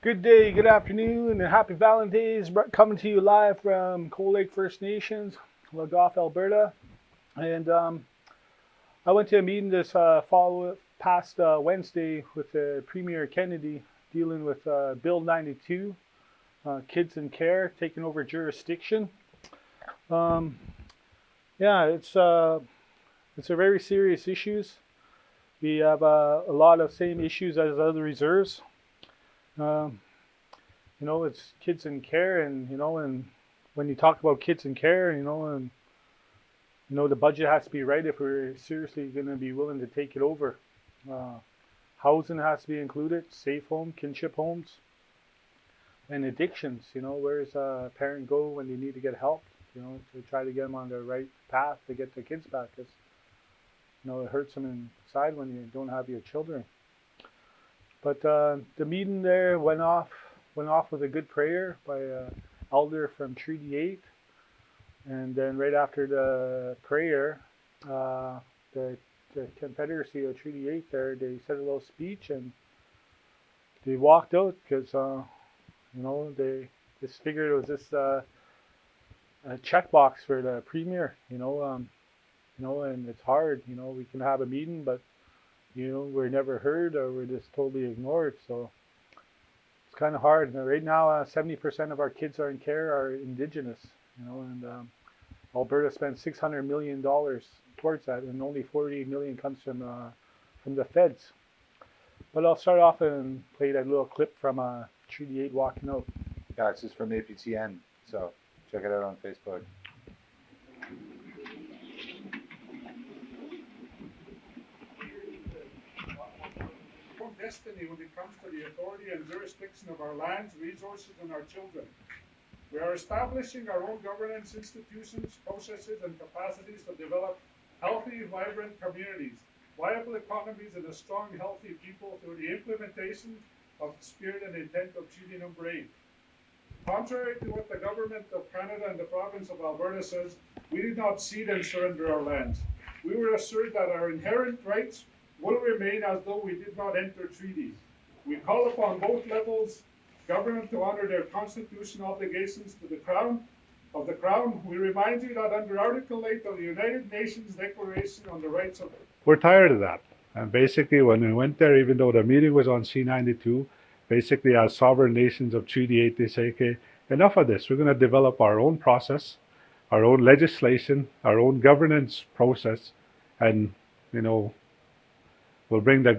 Good day, good afternoon, and happy Valentine's. Coming to you live from Cold Lake First Nations, Legoff, Alberta. And I went to a meeting this past Wednesday with Premier Kennedy dealing with Bill 92, Kids in Care, taking over jurisdiction. Yeah, it's a very serious issues. We have a lot of same issues as other reserves. It's kids in care, and and when you talk about kids in care, and the budget has to be right if we're seriously going to be willing to take it over. Housing has to be included, safe home, kinship homes, and addictions. Where does a parent go when they need to get help? To try to get them on the right path to get their kids back, because it hurts them inside when you don't have your children. But the meeting there went off with a good prayer by an elder from Treaty 8. And then right after the prayer, the Confederacy of Treaty 8 there, they said a little speech and they walked out because, they just figured it was just a checkbox for the Premier, and it's hard, we can have a meeting, but we're never heard or we're just totally ignored. So it's kind of hard. Right now, 70% of our kids are in care are Indigenous, and Alberta spends $600 million towards that, and only $48 million comes from the feds. But I'll start off and play that little clip from Treaty 8 walking out. Yeah, it's just from APTN, so check it out on Facebook. Destiny when it comes to the authority and jurisdiction of our lands, resources, and our children. We are establishing our own governance institutions, processes, and capacities to develop healthy, vibrant communities, viable economies, and a strong, healthy people through the implementation of the spirit and intent of Treaty Number 8. Contrary to what the Government of Canada and the Province of Alberta says, we did not cede and surrender our lands. We will assert that our inherent rights will remain as though we did not enter treaties. We call upon both levels government to honor their constitutional obligations to the Crown. We remind you that under Article 8 of the United Nations Declaration on the Rights of... We're tired of that. And basically when we went there, even though the meeting was on C-92, basically as sovereign nations of Treaty 8, they say, okay, enough of this. We're going to develop our own process, our own legislation, our own governance process, and, we'll bring the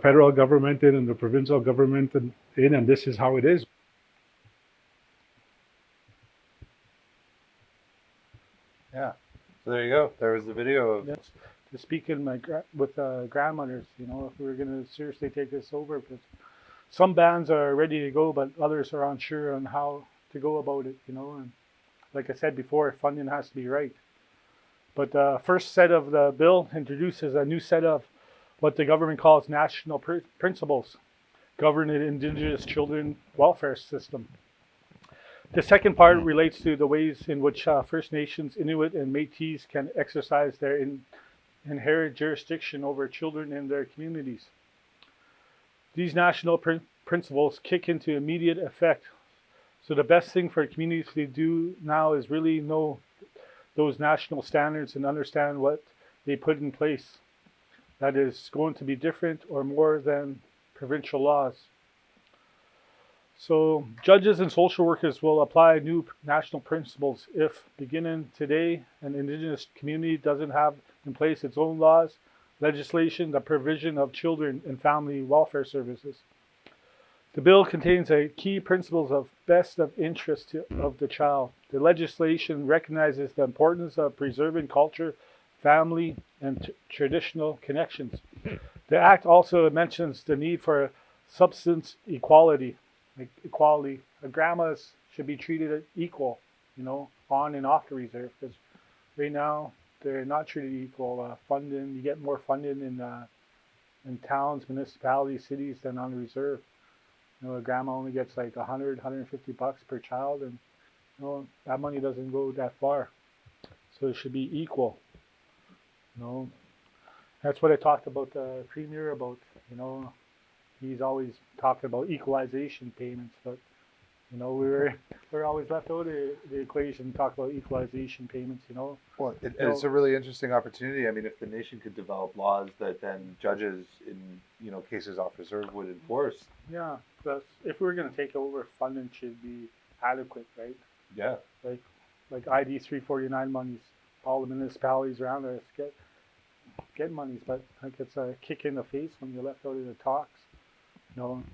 federal government in and the provincial government in, and this is how it is. Yeah. So there you go. There was the video of... That's to speak with grandmothers, if we were going to seriously take this over, because some bands are ready to go, but others are unsure on how to go about it, and like I said before, funding has to be right. But the first set of the bill introduces a new set of what the government calls national principles governing Indigenous children welfare system. The second part relates to the ways in which First Nations, Inuit, and Métis can exercise their inherent jurisdiction over children in their communities. These national principles kick into immediate effect. So the best thing for communities to do now is really know those national standards and understand what they put in place that is going to be different or more than provincial laws. So judges and social workers will apply new national principles if, beginning today, an Indigenous community doesn't have in place its own laws, legislation, the provision of children and family welfare services. The bill contains a key principles of best of interest of the child. The legislation recognizes the importance of preserving culture, family, and traditional connections. The Act also mentions the need for substance equality. Grandmas should be treated equal, on and off the reserve, because right now they're not treated equal. Funding, you get more funding in towns, municipalities, cities than on the reserve. A grandma only gets like $100, $150 per child, and that money doesn't go that far. So it should be equal. That's what I talked about the Premier about, he's always talking about equalization payments, but we're always left out of the equation. Talk about equalization payments, Well, No. it's a really interesting opportunity. I mean, if the nation could develop laws that then judges in cases off reserve would enforce. Yeah, but if we're gonna take over, funding should be adequate, right? Yeah. Like ID 349 monies, all the municipalities around us get monies, but like it's a kick in the face when you're left out of the talks.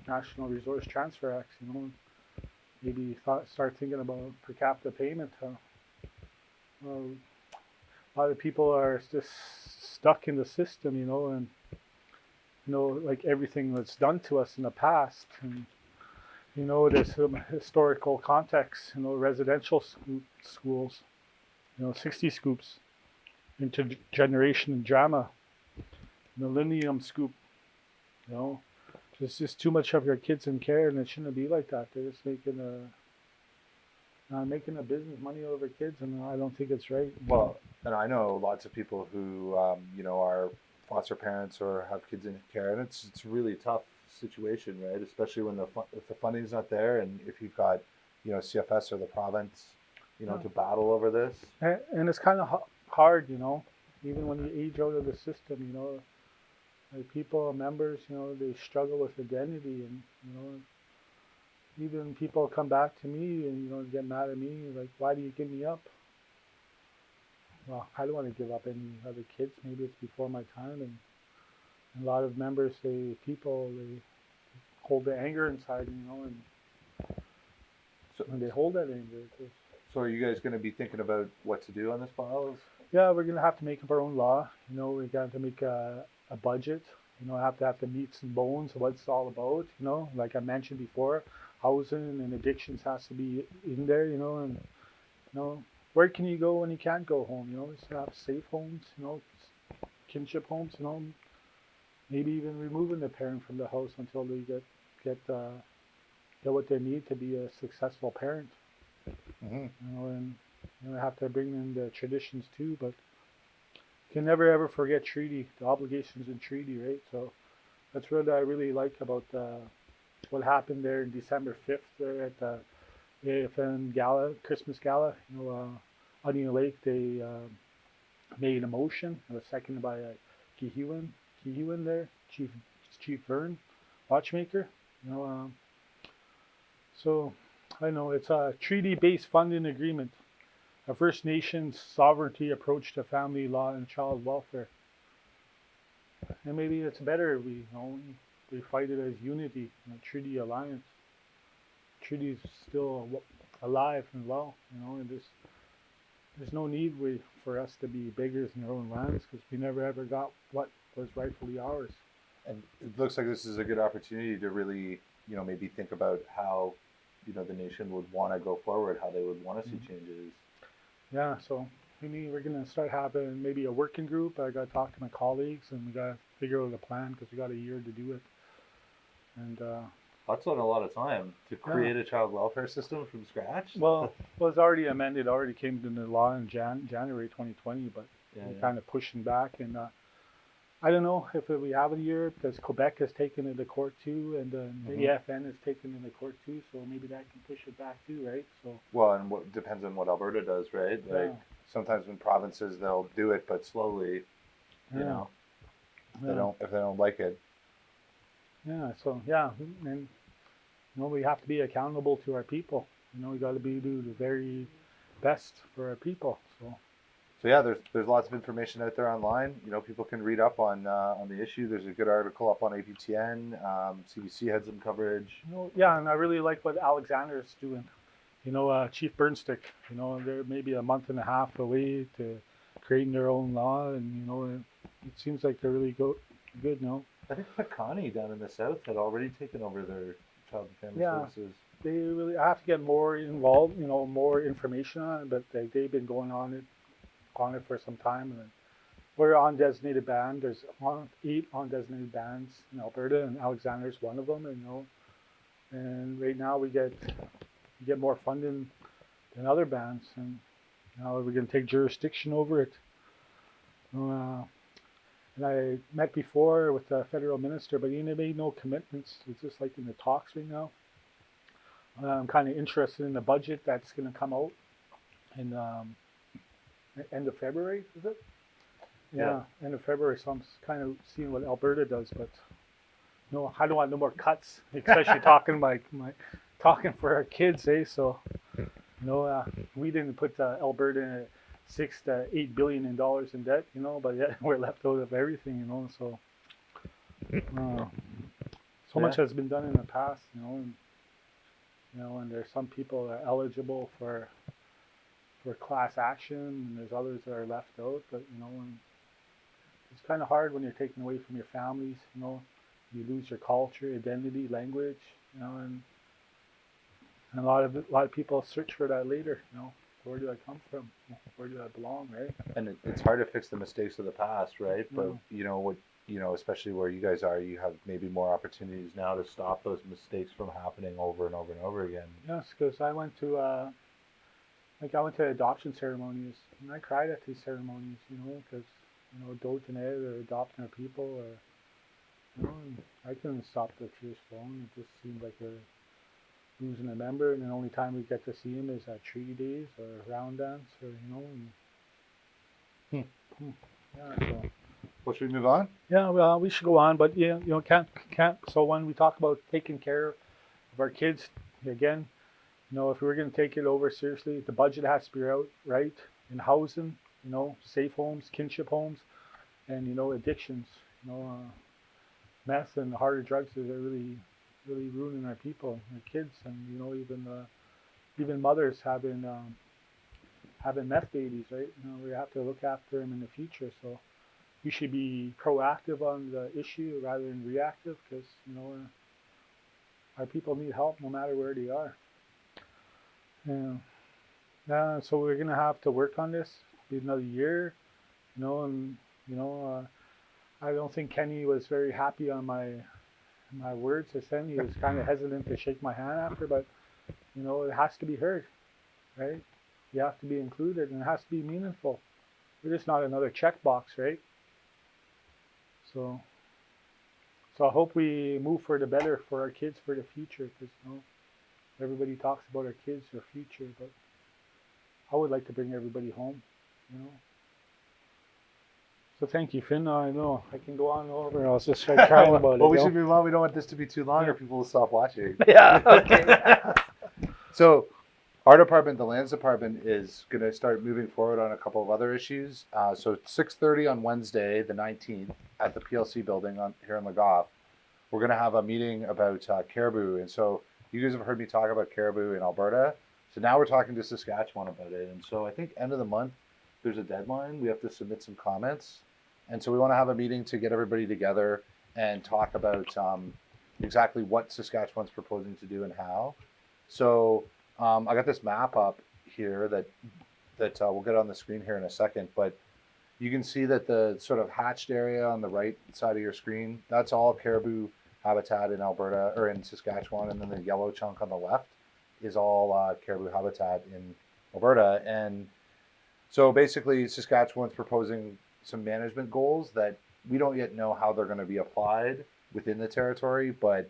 National Resource Transfer Acts. Maybe start thinking about per capita payment. A lot of people are just stuck in the system, and like everything that's done to us in the past, and there's some historical context. Residential schools, 60 scoops, intergeneration drama, millennium scoop. There's just too much of your kids in care, and it shouldn't be like that. They're just making a business money over kids, and I don't think it's right. Well, and I know lots of people who are foster parents or have kids in care, and it's a really tough situation, right? Especially when if the funding's not there, and if you've got CFS or the province, to battle over this. And it's kind of hard, even when you age out of the system, like people, members, they struggle with identity, and even people come back to me and get mad at me, like, why do you give me up? Well, I don't want to give up any other kids. Maybe it's before my time, and a lot of members they hold the anger inside, and they hold that anger. So are you guys going to be thinking about what to do on this file? Yeah, we're gonna have to make up our own law. We got to make a budget. Have the meats and bones of what it's all about. Like I mentioned before, housing and addictions has to be in there. And where can you go when you can't go home? Just have safe homes. Kinship homes. Maybe even removing the parent from the house until they get what they need to be a successful parent. Mm-hmm. And have to bring in the traditions too, but you can never ever forget the obligations in treaty, right? So that's what I really like about what happened there in December 5th there at the AFN Gala, Christmas Gala. Onion Lake, they made a motion. It was seconded by Kihiwan there, Chief Vern, watchmaker. So I know it's a treaty-based funding agreement, a First Nations sovereignty approach to family law and child welfare. And maybe it's better we fight it as unity, treaty alliance. Treaty's still alive and well, and there's no need for us to be beggars in our own lands, because we never ever got what was rightfully ours. And it looks like this is a good opportunity to really, maybe think about how, the nation would want to go forward, how they would want to see changes. Yeah, so maybe we're going to start having maybe a working group. I got to talk to my colleagues, and we got to figure out a plan, because we got a year to do it. And that's not a lot of time to create a child welfare system from scratch. Well, it was already amended, already came into law in January 2020, but we're kind of pushing back. And I don't know if we have a year, because Quebec has taken it to court too, and the EFN has taken it to court too, so maybe that can push it back too, right? So. Well, and what depends on what Alberta does, right? Like sometimes when provinces, they'll do it, but slowly, if they don't like it. Yeah. So and we have to be accountable to our people. We got to do the very best for our people. So yeah, there's lots of information out there online. People can read up on the issue. There's a good article up on APTN. CBC had some coverage. Yeah, and I really like what Alexander's doing. Chief Burnstick. They're maybe a month and a half away to creating their own law, and it seems like they're really good. I think Pecani down in the south had already taken over their child and family services. They really. I have to get more involved. More information on it, but they've been going on it for some time, and we're on designated band. There's 8 on designated bands in Alberta, and Alexander's one of them. And right now we get more funding than other bands, and now we're going to take jurisdiction over it. And I met before with the federal minister, but he made no commitments. It's just like in the talks right now. I'm kind of interested in the budget that's going to come out in end of February, is it? Yeah, end of February. So I'm kind of seeing what Alberta does, but no, I don't want no more cuts, especially talking talking for our kids, eh? So, we didn't put Alberta in $6 to $8 billion in debt, but yet we're left out of everything, So, so much has been done in the past, and there's some people that are eligible for class action, and there's others that are left out. But and it's kind of hard when you're taken away from your families. You lose your culture, identity, language. And a lot of people search for that later. Where do I come from? Where do I belong? Right? And it's hard to fix the mistakes of the past, right? But especially where you guys are, you have maybe more opportunities now to stop those mistakes from happening over and over and over again. Yes, because I went to adoption ceremonies, and I cried at these ceremonies, because Dote and Ed are adopting our people, or and I couldn't stop the tears flowing. It just seemed like they're losing a member, and the only time we get to see him is at treaty days or round dance, or yeah. So. Well, should we move on? Yeah, well, we should go on, but can't. So when we talk about taking care of our kids, again, if we're going to take it over seriously, the budget has to be out right in housing, safe homes, kinship homes, and addictions. Meth and harder drugs are really, really ruining our people, our kids, and even mothers having meth babies, right? We have to look after them in the future. So we should be proactive on the issue rather than reactive, because our people need help no matter where they are. Yeah. So we're gonna have to work on this. Be another year, and I don't think Kenny was very happy on my words I sent. He was kind of hesitant to shake my hand after, but it has to be heard, right? You have to be included, and it has to be meaningful. We're just not another checkbox, right? So I hope we move for the better for our kids, for the future, because everybody talks about our kids, their future, but I would like to bring everybody home, So thank you, Finn. I know I can go on over. I was just crying about it. Well, we should move on. We don't want this to be too long, or people will stop watching. Yeah. Okay. So, our department, the lands department, is going to start moving forward on a couple of other issues. So 6:30 on Wednesday, the 19th, at the PLC building here in Legoff, we're going to have a meeting about caribou. And so you guys have heard me talk about caribou in Alberta. So now we're talking to Saskatchewan about it. And so I think end of the month, there's a deadline. We have to submit some comments. And so we want to have a meeting to get everybody together and talk about exactly what Saskatchewan's proposing to do and how. So I got this map up here that we'll get on the screen here in a second, but you can see that the sort of hatched area on the right side of your screen, that's all caribou habitat in Alberta or in Saskatchewan, and then the yellow chunk on the left is all caribou habitat in Alberta. And so basically Saskatchewan's proposing some management goals that we don't yet know how they're going to be applied within the territory, but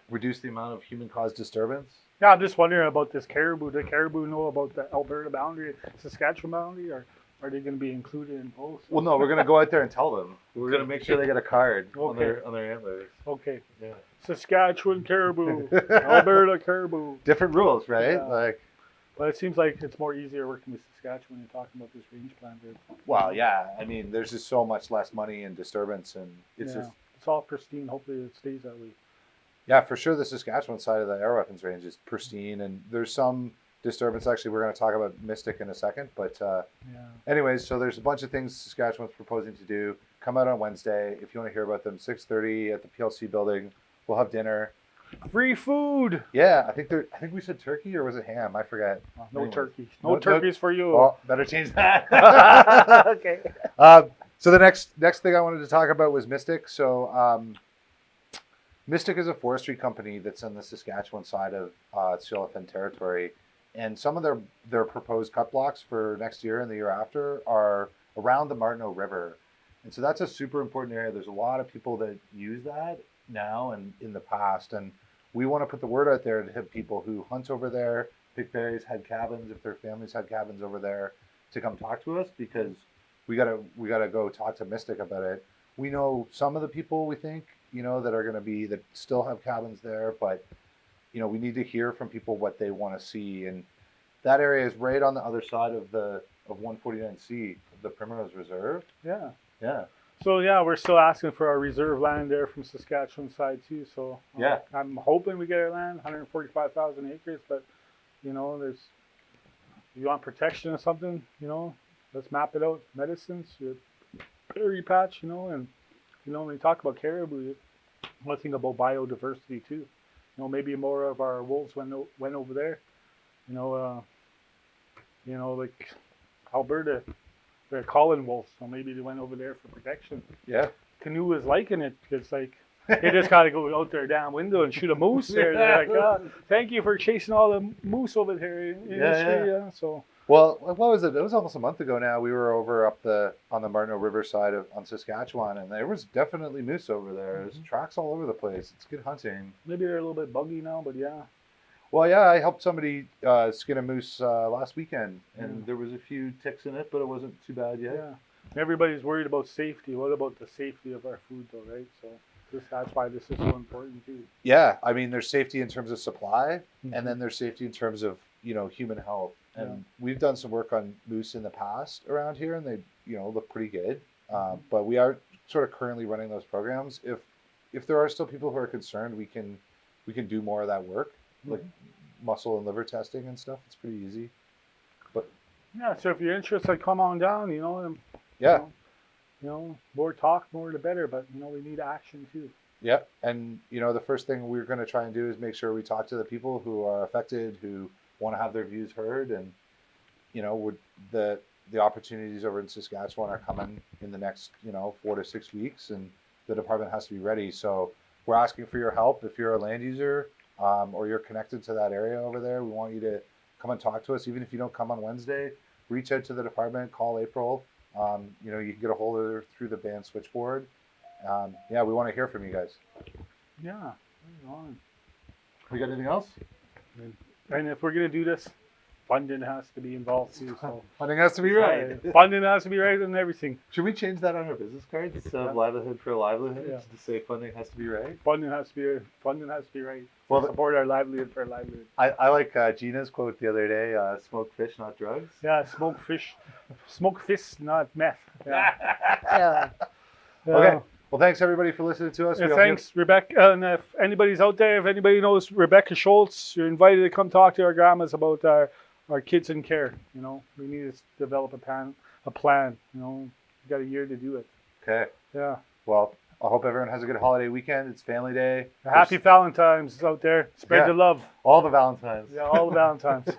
reduce the amount of human-caused disturbance. Yeah, I'm just wondering about this caribou. Do caribou know about the Alberta boundary, Saskatchewan boundary, or are they going to be included in both? Well, no, we're going to go out there and tell them. We're going to make sure they get a card on Okay. their antlers. Okay. Yeah. Saskatchewan caribou, Alberta caribou. Different rules, right? Yeah. But it seems like it's more easier working with Saskatchewan. You're talking about this range plan here. Well, yeah. I mean, there's just so much less money and disturbance, and it's all pristine. Hopefully, it stays that way. Yeah, for sure. The Saskatchewan side of the air weapons range is pristine, and there's some disturbance. Actually, we're going to talk about Mystic in a second. But anyways, so there's a bunch of things Saskatchewan's proposing to do. Come out on Wednesday if you want to hear about them. 6:30 at the PLC building. We'll have dinner. Free food. Yeah, I think we said turkey, or was it ham? I forget. No Anyways. turkeys. No turkeys for you. Oh, better change that. Okay. So the next thing I wanted to talk about was Mystic. So Mystic is a forestry company that's on the Saskatchewan side of Syalafen territory, and some of their proposed cut blocks for next year and the year after are around the Martineau River. And so that's a super important area. There's a lot of people that use that now and in the past. And we want to put the word out there to hit people who hunt over there, pick berries, had cabins, if their families had cabins over there, to come talk to us, because we gotta go talk to Mystic about it. We know some of the people, we think, that are gonna be, that still have cabins there, but we need to hear from people what they want to see. And that area is right on the other side of 149C, the Primrose Reserve. Yeah. Yeah. So yeah, we're still asking for our reserve land there from Saskatchewan side too. So Yeah. I'm hoping we get our land, 145,000 acres. But there's, you want protection or something, let's map it out. Medicines, your berry patch, and when you talk about caribou, one thing about biodiversity too. Maybe more of our wolves went over there. Like Alberta, they're calling wolves, so maybe they went over there for protection. Yeah. Canoe is liking it because they just gotta go out their damn window and shoot a moose there. They're like, thank you for chasing all the moose over here in the street. Yeah. So. Well, what was it? It was almost a month ago now. We were over on the Martineau River side on Saskatchewan, and there was definitely moose over there. There's tracks all over the place. It's good hunting. Maybe they're a little bit buggy now, but yeah. Well, yeah, I helped somebody skin a moose last weekend, and there was a few ticks in it, but it wasn't too bad yet. Yeah. Everybody's worried about safety. What about the safety of our food, though, right? So that's why this is so important too. Yeah, I mean, there's safety in terms of supply, and then there's safety in terms of human health. And we've done some work on moose in the past around here, and they look pretty good. But we are sort of currently running those programs. If there are still people who are concerned, we can do more of that work, like muscle and liver testing and stuff. It's pretty easy. But yeah, so if you're interested, come on down. And, yeah. More talk, more the better. But we need action too. Yeah, and the first thing we're going to try and do is make sure we talk to the people who are affected, who want to have their views heard, and the opportunities over in Saskatchewan are coming in the next 4 to 6 weeks, and the department has to be ready. So we're asking for your help. If you're a land user or you're connected to that area over there, we want you to come and talk to us. Even if you don't come on Wednesday, reach out to the department, call April. You can get a hold of her through the band switchboard. We want to hear from you guys. Yeah. Right on. We got anything else? And if we're gonna do this, funding has to be involved too. So funding has to be right. Funding has to be right and everything. Should we change that on our business cards instead of livelihood for a livelihood? Yeah. To say funding has to be right. Funding has to be right. Well, support our livelihood for a livelihood. I like Gina's quote the other day: "Smoke fish, not drugs." Yeah, smoke fish, not meth. Yeah. Yeah. Okay. Well, thanks everybody for listening to us. And thanks, Rebecca. And if anybody's out there, if anybody knows Rebecca Schultz, you're invited to come talk to our grandmas about our kids in care. We need to develop a plan. We got a year to do it. Okay. Yeah. Well, I hope everyone has a good holiday weekend. It's family day. Happy Valentine's out there. Spread the love. All the Valentines. Yeah, all the Valentines.